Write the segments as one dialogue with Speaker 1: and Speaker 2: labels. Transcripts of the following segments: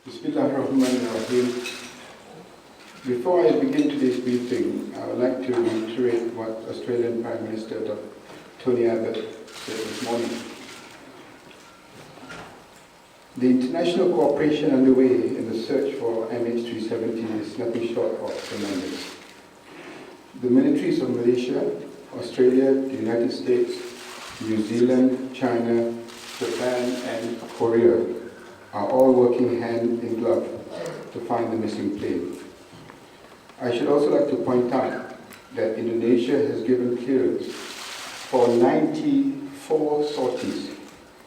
Speaker 1: Bismillahirrahmanirrahim. Before I begin today's briefing, I would like to reiterate what Australian Prime Minister Tony Abbott said this morning. The international cooperation underway in the search for MH370 is nothing short of tremendous. The militaries of Malaysia, Australia, the United States, New Zealand, China, Japan and Korea are all working hand in glove to find the missing plane. I should also like to point out that Indonesia has given clearance for 94 sorties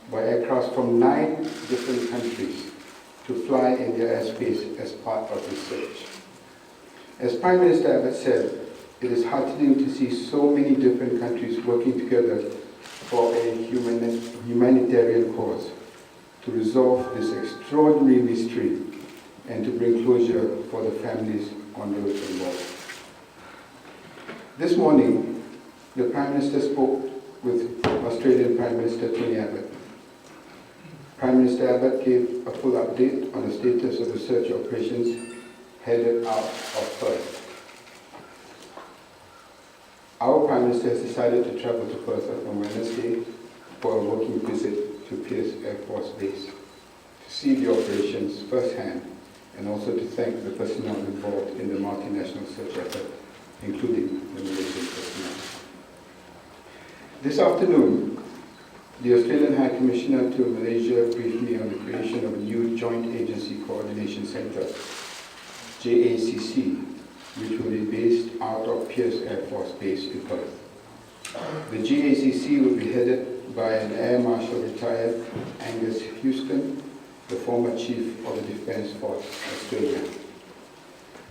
Speaker 1: by aircraft from 9 different countries to fly in their airspace as part of the search. As Prime Minister Abbott said, it is heartening to see so many different countries working together for a humanitarian cause to resolve this extraordinary mystery and to bring closure for the families on those involved. This morning, the Prime Minister spoke with Australian Prime Minister Tony Abbott. Prime Minister Abbott gave a full update on the status of the search operations headed out of Perth. Our Prime Minister has decided to travel to Perth on Wednesday for a working visit to Pearce Air Force Base to see the operations firsthand and also to thank the personnel involved in the multinational search effort, including the Malaysian personnel. This afternoon, the Australian High Commissioner to Malaysia briefed me on the creation of a new Joint Agency Coordination Centre, JACC, which will be based out of Pearce Air Force Base in Perth. The JACC will be headed by an Air Marshal retired Angus Houston, the former Chief of the Defence Force Australia.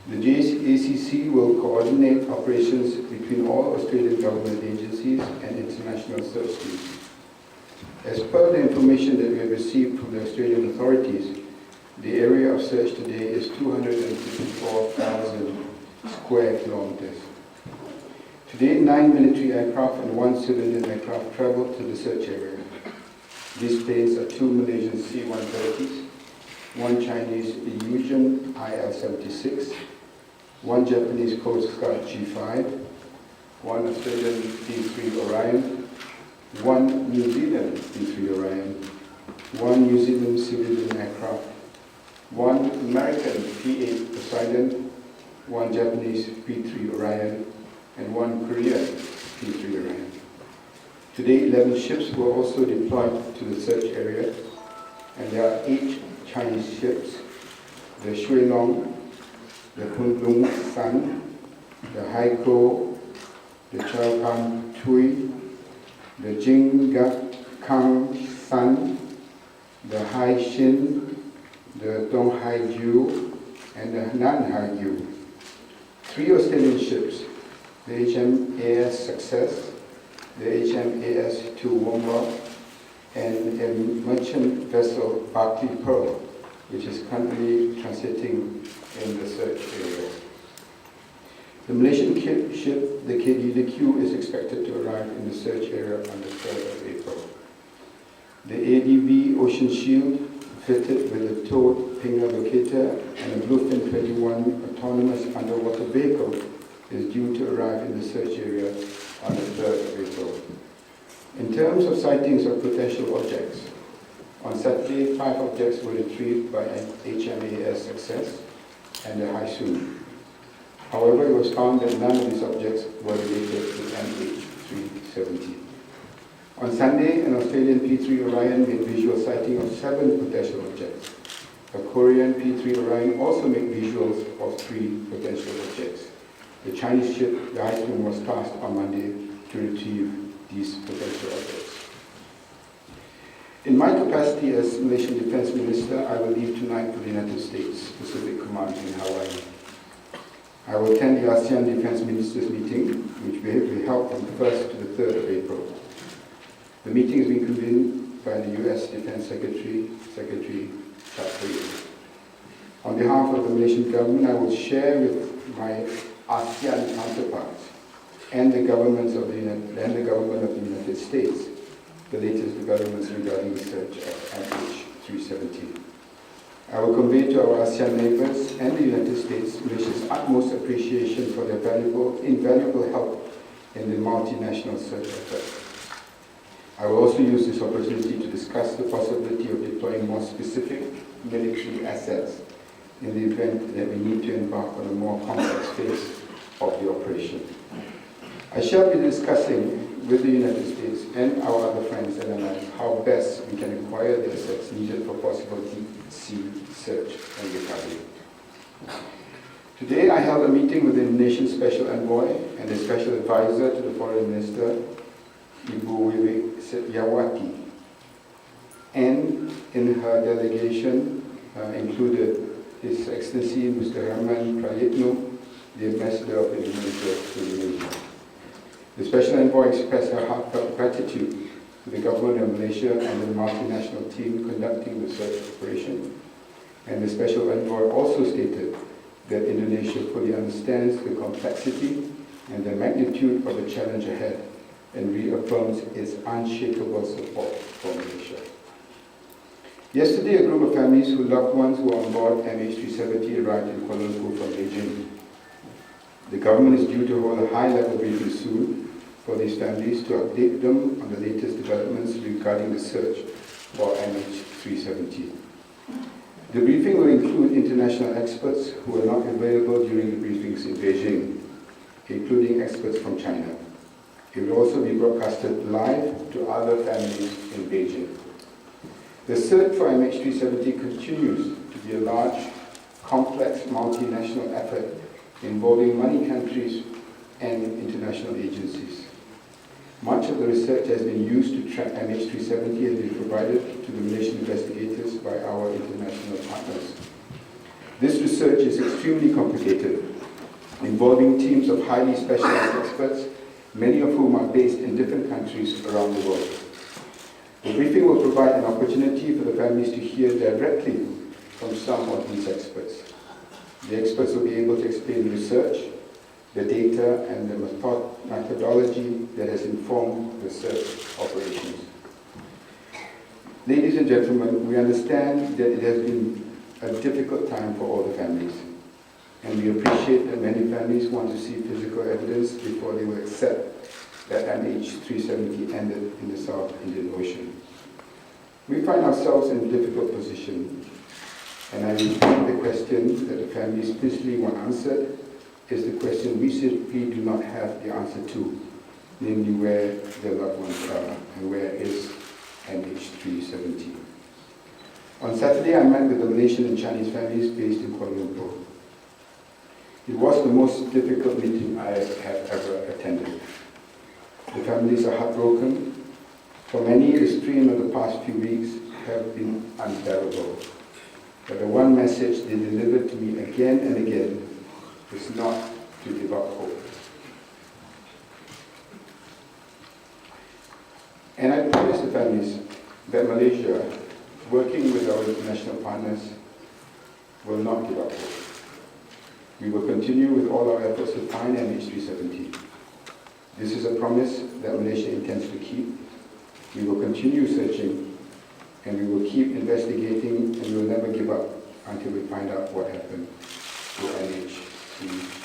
Speaker 1: The JACC will coordinate operations between all Australian government agencies and international search teams. As per the information that we have received from the Australian authorities, the area of search today is 254,000 square kilometers. Today, 9 military aircraft and 1 civilian aircraft travel to the search area. These planes are 2 Malaysian C-130s, 1 Chinese Illusion IL-76, 1 Japanese Coast Guard G5, 1 Australian P-3 Orion, 1 New Zealand P-3 Orion, 1 New Zealand civilian aircraft, 1 American P-8 Poseidon, 1 Japanese P-3 Orion, and 1 Korean P-3 Orion. Today, 11 ships were also deployed to the search area, and there are 8 Chinese ships, the Shuilong, the Kunlun San, the Haikou, the Chao Kang Tui, the Jingga Kang San, the Hai Shin, the Dong Hai Ju, and the Nan Hai Ju. 3 Australian ships, the HMAS Success, the HMAS Toowoomba, and a merchant vessel, Barclay Pearl, which is currently transiting in the search area. The Malaysian ship, the KDQ, is expected to arrive in the search area on the 3rd of April. The ADB Ocean Shield, fitted with a towed pinger locator and a Bluefin 21 autonomous underwater vehicle, is due to arrive in the search area on the 3rd of April. In terms of sightings of potential objects, on Saturday, 5 objects were retrieved by HMAS Success and the Haisun. However, it was found that none of these objects were related to MH370. On Sunday, an Australian P-3 Orion made visual sighting of 7 potential objects. A Korean P-3 Orion also made visuals of 3 potential objects. The Chinese ship, the Haisun, was tasked on Monday to retrieve these potential objects. In my capacity as Malaysian Defence Minister, I will leave tonight for the United States Pacific Command in Hawaii. I will attend the ASEAN Defence Ministers meeting, which will be held from the 1st to the 3rd of April. The meeting has been convened by the US Defence Secretary Chuck. On behalf of the Malaysian government, I will share with my ASEAN counterparts and the government of the United States the latest developments regarding the search of MH370. I will convey to our ASEAN neighbors and the United States Malaysia's utmost appreciation for their invaluable help in the multinational search effort. I will also use this opportunity to discuss the possibility of deploying more specific military assets in the event that we need to embark on a more complex phase of the operation. I shall be discussing with the United States and our other friends and allies how best we can acquire the assets needed for possible deep sea search and recovery. Today I held a meeting with the Indonesian Special Envoy and the Special Advisor to the Foreign Minister, Ibu Wiwik Setiawati, and in her delegation included His Excellency Mr. Rahman Prayitno, the Ambassador of Indonesia to Malaysia. The Special Envoy expressed her heartfelt gratitude to the Government of Malaysia and the multinational team conducting the search operation. And the Special Envoy also stated that Indonesia fully understands the complexity and the magnitude of the challenge ahead and reaffirms its unshakable support for Malaysia. Yesterday, a group of families whose loved ones were on board MH370 arrived in Kuala Lumpur from Beijing. The government is due to hold a high-level briefing soon for these families to update them on the latest developments regarding the search for MH370. The briefing will include international experts who were not available during the briefings in Beijing, including experts from China. It will also be broadcasted live to other families in Beijing. The search for MH370 continues to be a large, complex, multinational effort involving many countries and international agencies. Much of the research has been used to track MH370 and has been provided to the Malaysian investigators by our international partners. This research is extremely complicated, involving teams of highly specialized experts, many of whom are based in different countries around the world. The briefing will provide an opportunity for the families to hear directly from some of these experts. The experts will be able to explain the research, the data, and the methodology that has informed the search operations. Ladies and gentlemen, we understand that it has been a difficult time for all the families, and we appreciate that many families want to see physical evidence before they will accept that MH370 ended in the South Indian Ocean. We find ourselves in a difficult position, and I repeat the question that the families peacefully want answered is the question we simply do not have the answer to, namely where their loved ones are and where is MH370. On Saturday, I met with the Malaysian and Chinese families based in Kuala Lumpur. It was the most difficult meeting I have ever attended. The families are heartbroken. For many, the strain of the past few weeks have been unbearable. But the one message they delivered to me again and again is not to give up hope. And I promise the families that Malaysia, working with our international partners, will not give up hope. We will continue with all our efforts to find MH370. This is a promise that Malaysia intends to keep. We will continue searching, and we will keep investigating, and we will never give up until we find out what happened to MH370.